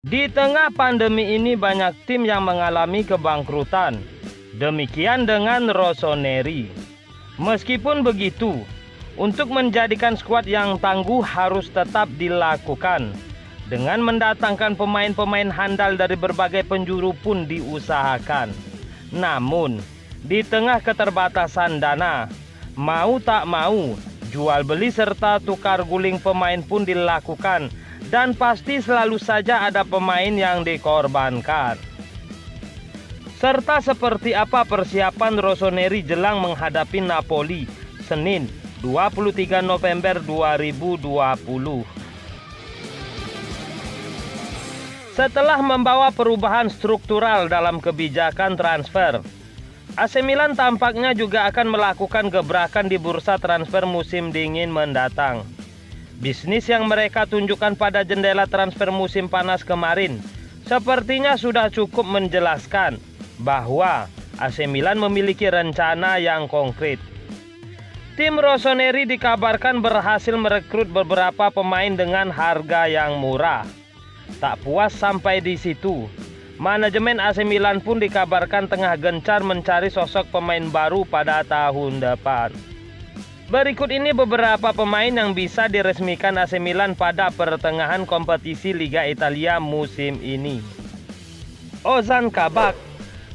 Di tengah pandemi ini banyak tim yang mengalami kebangkrutan. Demikian dengan Rossoneri. Meskipun begitu, untuk menjadikan skuad yang tangguh harus tetap dilakukan. Dengan mendatangkan pemain-pemain handal dari berbagai penjuru pun diusahakan. Namun, di tengah keterbatasan dana, mau tak mau, jual beli serta tukar guling pemain pun dilakukan. Dan pasti selalu saja ada pemain yang dikorbankan. Serta seperti apa persiapan Rossoneri jelang menghadapi Napoli, Senin 23 November 2020. Setelah membawa perubahan struktural dalam kebijakan transfer, AC Milan tampaknya juga akan melakukan gebrakan di bursa transfer musim dingin mendatang. Bisnis yang mereka tunjukkan pada jendela transfer musim panas kemarin sepertinya sudah cukup menjelaskan bahwa AC Milan memiliki rencana yang konkret. Tim Rossoneri dikabarkan berhasil merekrut beberapa pemain dengan harga yang murah. Tak puas sampai di situ, manajemen AC Milan pun dikabarkan tengah gencar mencari sosok pemain baru pada tahun depan. Berikut ini beberapa pemain yang bisa diresmikan AC Milan pada pertengahan kompetisi Liga Italia musim ini. Ozan Kabak,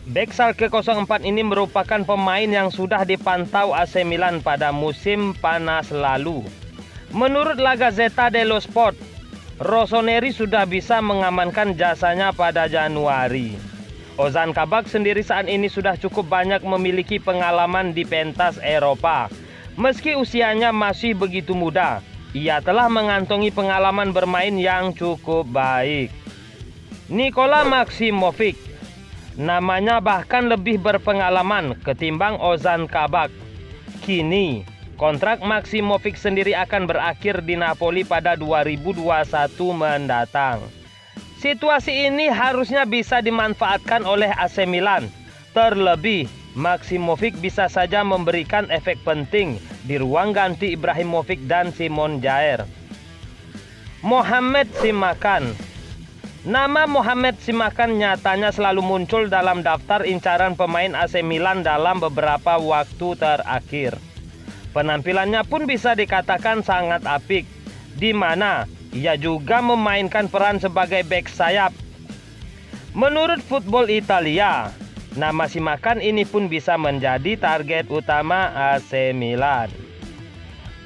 bek Schalke 04 ini merupakan pemain yang sudah dipantau AC Milan pada musim panas lalu. Menurut La Gazzetta dello Sport, Rossoneri sudah bisa mengamankan jasanya pada Januari. Ozan Kabak sendiri saat ini sudah cukup banyak memiliki pengalaman di pentas Eropa. Meski usianya masih begitu muda, ia telah mengantongi pengalaman bermain yang cukup baik. Nikola Maksimovic, namanya bahkan lebih berpengalaman ketimbang Ozan Kabak. Kini, kontrak Maksimovic sendiri akan berakhir di Napoli pada 2021 mendatang. Situasi ini harusnya bisa dimanfaatkan oleh AC Milan. Terlebih, Maksimovic bisa saja memberikan efek penting di ruang ganti Ibrahimovic dan Simon Jair. Mohamed Simakan. Nama Mohamed Simakan nyatanya selalu muncul dalam daftar incaran pemain AC Milan dalam beberapa waktu terakhir. Penampilannya pun bisa dikatakan sangat apik, di mana ia juga memainkan peran sebagai bek sayap. Menurut Football Italia, nama Simakan ini pun bisa menjadi target utama AC Milan.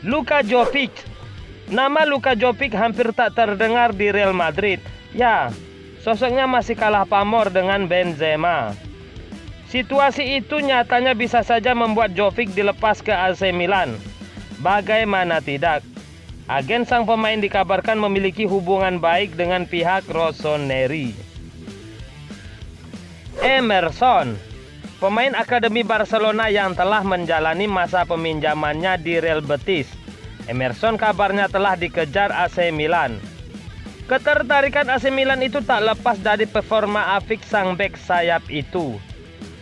Luka Jovic. Nama Luka Jovic hampir tak terdengar di Real Madrid. Ya, sosoknya masih kalah pamor dengan Benzema. Situasi itu nyatanya bisa saja membuat Jovic dilepas ke AC Milan. Bagaimana tidak? Agen sang pemain dikabarkan memiliki hubungan baik dengan pihak Rossoneri. Emerson, pemain akademi Barcelona yang telah menjalani masa peminjamannya di Real Betis. Emerson kabarnya telah dikejar AC Milan. Ketertarikan AC Milan itu tak lepas dari performa apik sang bek sayap itu.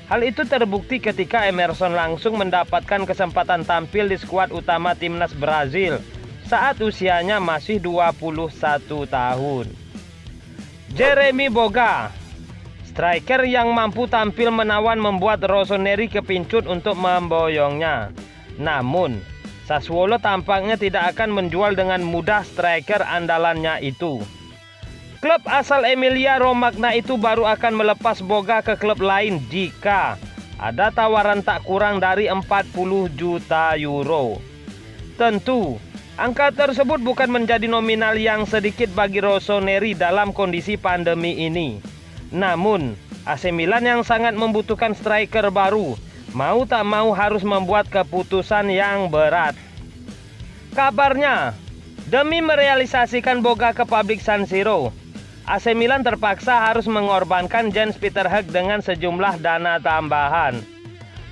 Hal itu terbukti ketika Emerson langsung mendapatkan kesempatan tampil di skuad utama timnas Brazil saat usianya masih 21 tahun. Jeremy Boga, striker yang mampu tampil menawan membuat Rossoneri kepincut untuk memboyongnya. Namun, Sassuolo tampaknya tidak akan menjual dengan mudah striker andalannya itu. Klub asal Emilia Romagna itu baru akan melepas Boga ke klub lain jika ada tawaran tak kurang dari 40 juta euro. Tentu, angka tersebut bukan menjadi nominal yang sedikit bagi Rossoneri dalam kondisi pandemi ini. Namun, AC Milan yang sangat membutuhkan striker baru, mau tak mau harus membuat keputusan yang berat. Kabarnya, demi merealisasikan Boga ke publik San Siro, AC Milan terpaksa harus mengorbankan Jens Peter Hug dengan sejumlah dana tambahan.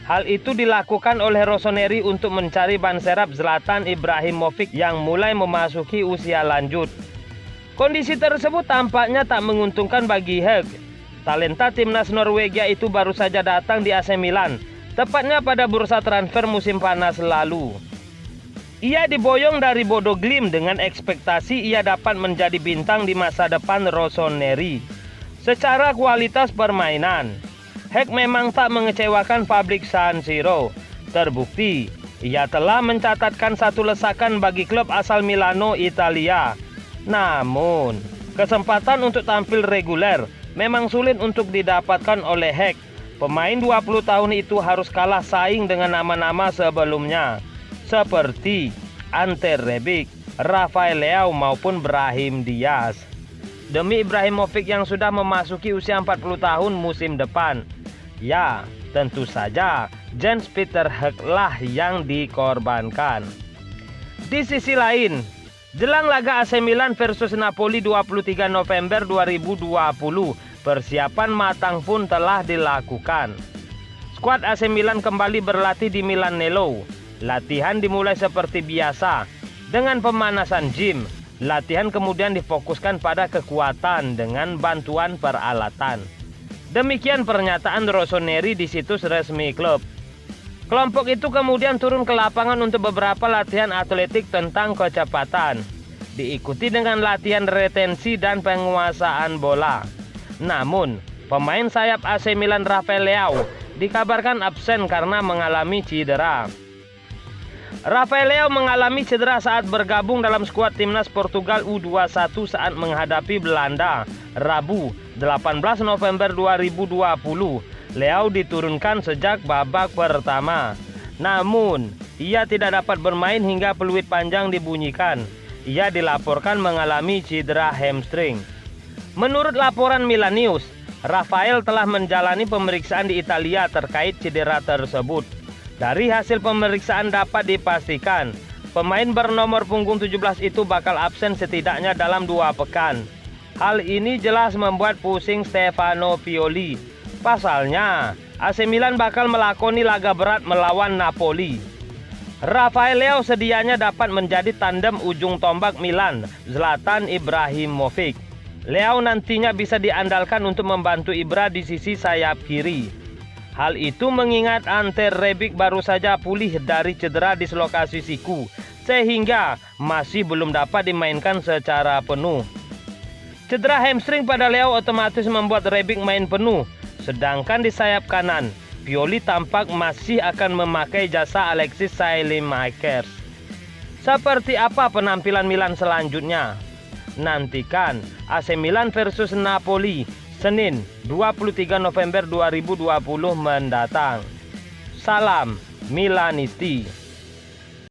Hal itu dilakukan oleh Rossoneri untuk mencari ban serap Zlatan Ibrahimovic yang mulai memasuki usia lanjut. Kondisi tersebut tampaknya tak menguntungkan bagi Hug. Talenta timnas Norwegia itu baru saja datang di AC Milan, tepatnya pada bursa transfer musim panas lalu. Ia diboyong dari Bodo Glimt dengan ekspektasi ia dapat menjadi bintang di masa depan Rossoneri. Secara kualitas permainan, Heck memang tak mengecewakan publik San Siro. Terbukti, ia telah mencatatkan 1 lesakan bagi klub asal Milano, Italia. Namun, kesempatan untuk tampil reguler memang sulit untuk didapatkan oleh Heck. Pemain 20 tahun itu harus kalah saing dengan nama-nama sebelumnya, seperti Ante Rebic, Rafael Leao maupun Brahim Diaz. Demi Ibrahimovic yang sudah memasuki usia 40 tahun musim depan, ya tentu saja Jens Peter Heck lah yang dikorbankan. Di sisi lain, jelang laga AC Milan versus Napoli 23 November 2020, persiapan matang pun telah dilakukan. Skuad AC Milan kembali berlatih di Milanello. Latihan dimulai seperti biasa dengan pemanasan gym. Latihan kemudian difokuskan pada kekuatan dengan bantuan peralatan. Demikian pernyataan Rossoneri di situs resmi klub. Kelompok itu kemudian turun ke lapangan untuk beberapa latihan atletik tentang kecepatan, diikuti dengan latihan retensi dan penguasaan bola. Namun, pemain sayap AC Milan Rafael Leao dikabarkan absen karena mengalami cedera. Rafael Leao mengalami cedera saat bergabung dalam skuad timnas Portugal U21 saat menghadapi Belanda, Rabu 18 November 2020. Leao diturunkan sejak babak pertama. Namun, ia tidak dapat bermain hingga peluit panjang dibunyikan. Ia dilaporkan mengalami cedera hamstring. Menurut laporan Milanews, Rafael telah menjalani pemeriksaan di Italia terkait cedera tersebut. Dari hasil pemeriksaan dapat dipastikan, pemain bernomor punggung 17 itu bakal absen setidaknya dalam 2 pekan. Hal ini jelas membuat pusing Stefano Pioli. Pasalnya, AC Milan bakal melakoni laga berat melawan Napoli. Rafael Leao sedianya dapat menjadi tandem ujung tombak Milan, Zlatan Ibrahimovic. Leao nantinya bisa diandalkan untuk membantu Ibra di sisi sayap kiri. Hal itu mengingat Ante Rebic baru saja pulih dari cedera dislokasi siku, sehingga masih belum dapat dimainkan secara penuh. Cedera hamstring pada Leao otomatis membuat Rebic main penuh, sedangkan di sayap kanan, Pioli tampak masih akan memakai jasa Alexis Saelemaekers. Seperti apa penampilan Milan selanjutnya? Nantikan AC Milan versus Napoli Senin 23 November 2020 mendatang. Salam Milanisti.